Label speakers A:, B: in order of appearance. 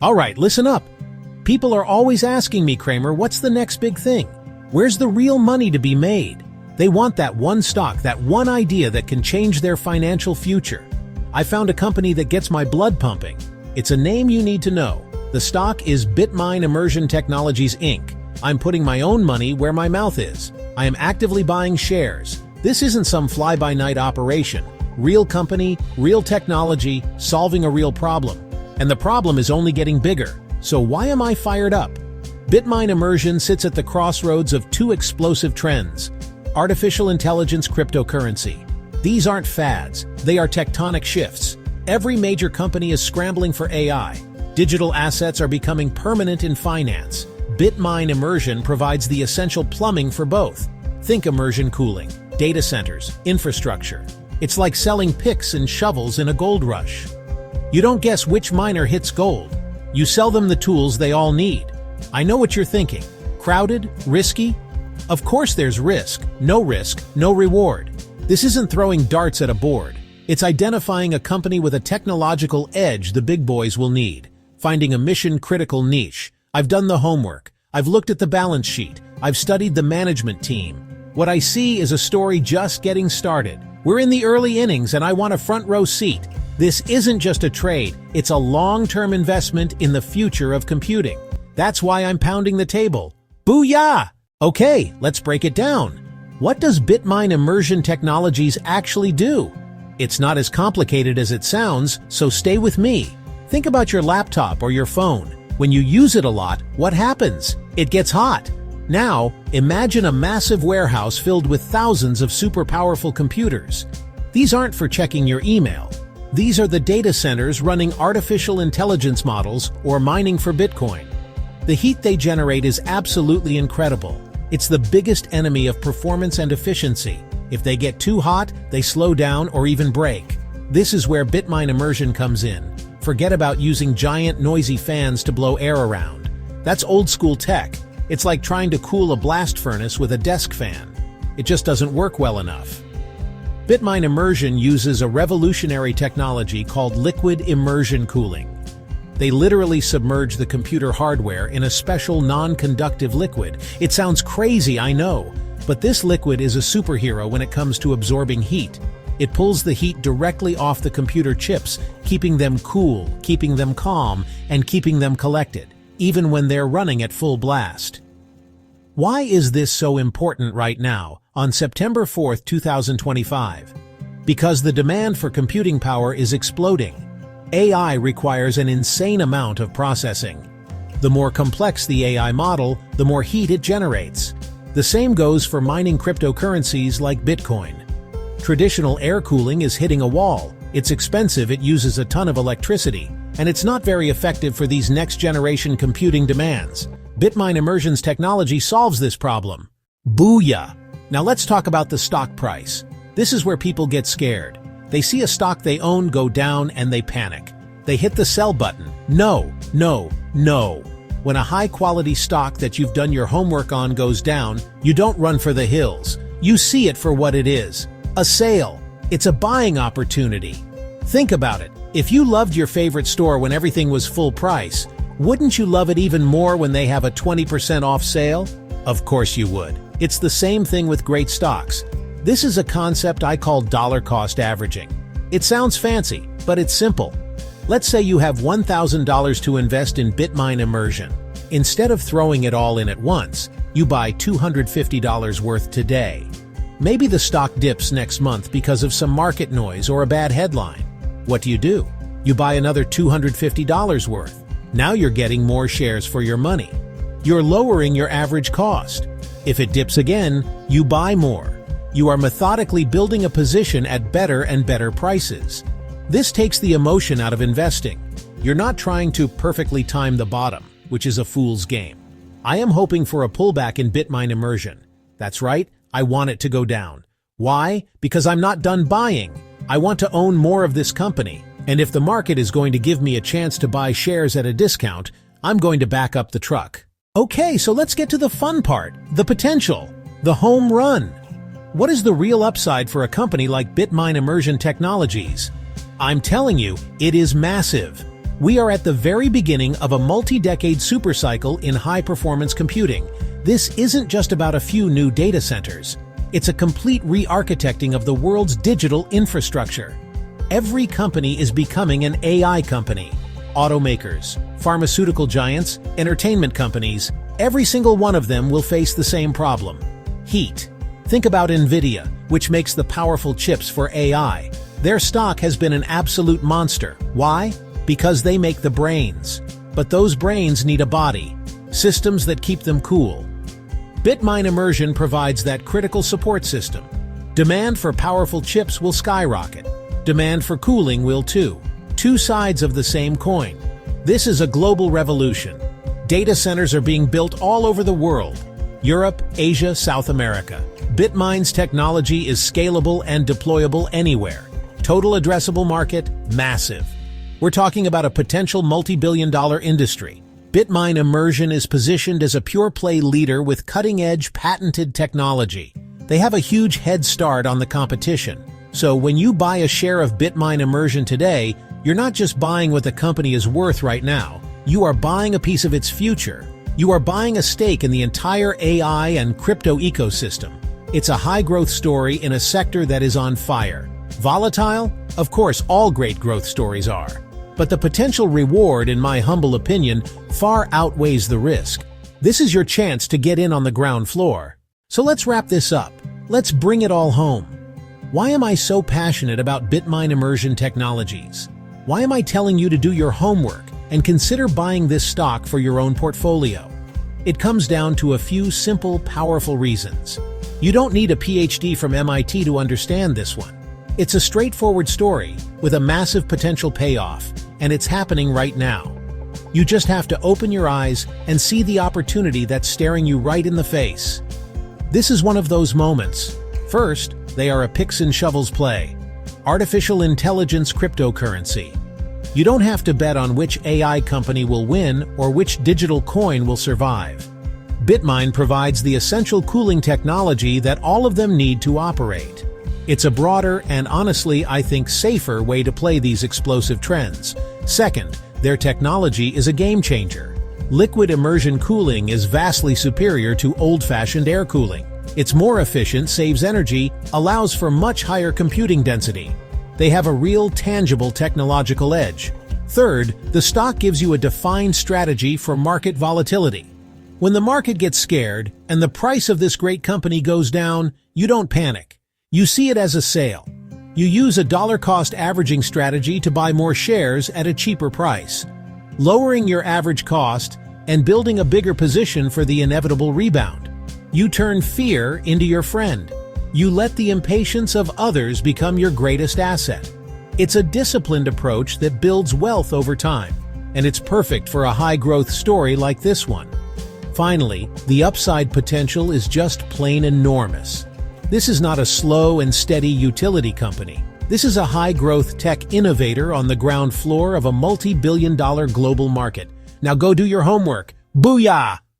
A: All right, listen up. People are always asking me, Kramer, what's the next big thing? Where's the real money to be made? They want that one stock, that one idea that can change their financial future. I found a company that gets my blood pumping. It's a name you need to know. The stock is Bitmine Immersion Technologies, Inc. I'm putting my own money where my mouth is. I am actively buying shares. This isn't some fly-by-night operation. Real company, real technology, solving a real problem. And the problem is only getting bigger. So why am I fired up? Bitmine Immersion sits at the crossroads of two explosive trends. Artificial intelligence, cryptocurrency. These aren't fads, they are tectonic shifts. Every major company is scrambling for AI. Digital assets are becoming permanent in finance. Bitmine Immersion provides the essential plumbing for both. Think immersion cooling, data centers, infrastructure. It's like selling picks and shovels in a gold rush. You don't guess which miner hits gold. You sell them the tools they all need. I know what you're thinking. Crowded? Risky? Of course there's risk, no reward. This isn't throwing darts at a board. It's identifying a company with a technological edge the big boys will need. Finding a mission-critical niche. I've done the homework. I've looked at the balance sheet. I've studied the management team. What I see is a story just getting started. We're in the early innings and I want a front-row seat. This isn't just a trade, it's a long-term investment in the future of computing. That's why I'm pounding the table. Booyah! Okay, let's break it down. What does Bitmine Immersion Technologies actually do? It's not as complicated as it sounds, so stay with me. Think about your laptop or your phone. When you use it a lot, what happens? It gets hot. Now, imagine a massive warehouse filled with thousands of super powerful computers. These aren't for checking your email. These are the data centers running artificial intelligence models or mining for Bitcoin. The heat they generate is absolutely incredible. It's the biggest enemy of performance and efficiency. If they get too hot, they slow down or even break. This is where Bitmine Immersion comes in. Forget about using giant noisy fans to blow air around. That's old school tech. It's like trying to cool a blast furnace with a desk fan. It just doesn't work well enough. Bitmine Immersion uses a revolutionary technology called liquid immersion cooling. They literally submerge the computer hardware in a special non-conductive liquid. It sounds crazy, I know, but this liquid is a superhero when it comes to absorbing heat. It pulls the heat directly off the computer chips, keeping them cool, keeping them calm, and keeping them collected, even when they're running at full blast. Why is this so important right now, on September 4, 2025? Because the demand for computing power is exploding. AI requires an insane amount of processing. The more complex the AI model, the more heat it generates. The same goes for mining cryptocurrencies like Bitcoin. Traditional air cooling is hitting a wall. It's expensive, it uses a ton of electricity, and it's not very effective for these next-generation computing demands. Bitmine Immersion's technology solves this problem. Booyah! Now let's talk about the stock price. This is where people get scared. They see a stock they own go down and they panic. They hit the sell button. No. When a high-quality stock that you've done your homework on goes down, you don't run for the hills. You see it for what it is. A sale. It's a buying opportunity. Think about it. If you loved your favorite store when everything was full price, wouldn't you love it even more when they have a 20% off sale? Of course you would. It's the same thing with great stocks. This is a concept I call dollar cost averaging. It sounds fancy, but it's simple. Let's say you have $1,000 to invest in Bitmine Immersion. Instead of throwing it all in at once, you buy $250 worth today. Maybe the stock dips next month because of some market noise or a bad headline. What do? You buy another $250 worth. Now you're getting more shares for your money. You're lowering your average cost. If it dips again, you buy more. You are methodically building a position at better and better prices. This takes the emotion out of investing. You're not trying to perfectly time the bottom, which is a fool's game. I am hoping for a pullback in Bitmine Immersion. That's right, I want it to go down. Why? Because I'm not done buying. I want to own more of this company, and if the market is going to give me a chance to buy shares at a discount, I'm going to back up the truck. Okay, so let's get to the fun part, the potential, the home run. What is the real upside for a company like Bitmine Immersion Technologies? I'm telling you, it is massive. We are at the very beginning of a multi-decade supercycle in high-performance computing. This isn't just about a few new data centers. It's a complete re-architecting of the world's digital infrastructure. Every company is becoming an AI company. Automakers, pharmaceutical giants, entertainment companies, every single one of them will face the same problem: heat. Think about Nvidia, which makes the powerful chips for AI. Their stock has been an absolute monster. Why? Because they make the brains. But those brains need a body, systems that keep them cool. Bitmine Immersion provides that critical support system. Demand for powerful chips will skyrocket. Demand for cooling will too. Two sides of the same coin. This is a global revolution. Data centers are being built all over the world: Europe, Asia, South America. Bitmine's technology is scalable and deployable anywhere. Total addressable market, massive. We're talking about a potential multi-billion-dollar industry. Bitmine Immersion is positioned as a pure-play leader with cutting-edge patented technology. They have a huge head start on the competition. So when you buy a share of Bitmine Immersion today, you're not just buying what the company is worth right now. You are buying a piece of its future. You are buying a stake in the entire AI and crypto ecosystem. It's a high-growth story in a sector that is on fire. Volatile? Of course, all great growth stories are. But the potential reward, in my humble opinion, far outweighs the risk. This is your chance to get in on the ground floor. So let's wrap this up. Let's bring it all home. Why am I so passionate about Bitmine Immersion Technologies? Why am I telling you to do your homework and consider buying this stock for your own portfolio? It comes down to a few simple, powerful reasons. You don't need a PhD from MIT to understand this one. It's a straightforward story with a massive potential payoff, and it's happening right now. You just have to open your eyes and see the opportunity that's staring you right in the face. This is one of those moments. First, they are a picks and shovels play. Artificial intelligence cryptocurrency. You don't have to bet on which AI company will win or which digital coin will survive. Bitmine provides the essential cooling technology that all of them need to operate. It's a broader and honestly, I think, safer way to play these explosive trends. Second, their technology is a game changer. Liquid immersion cooling is vastly superior to old-fashioned air cooling. It's more efficient, saves energy, allows for much higher computing density. They have a real, tangible technological edge. Third, the stock gives you a defined strategy for market volatility. When the market gets scared and the price of this great company goes down, you don't panic. You see it as a sale. You use a dollar-cost averaging strategy to buy more shares at a cheaper price, lowering your average cost and building a bigger position for the inevitable rebound. You turn fear into your friend. You let the impatience of others become your greatest asset. It's a disciplined approach that builds wealth over time, and it's perfect for a high-growth story like this one. Finally, the upside potential is just plain enormous. This is not a slow and steady utility company. This is a high-growth tech innovator on the ground floor of a multi-billion-dollar global market. Now go do your homework. Booyah!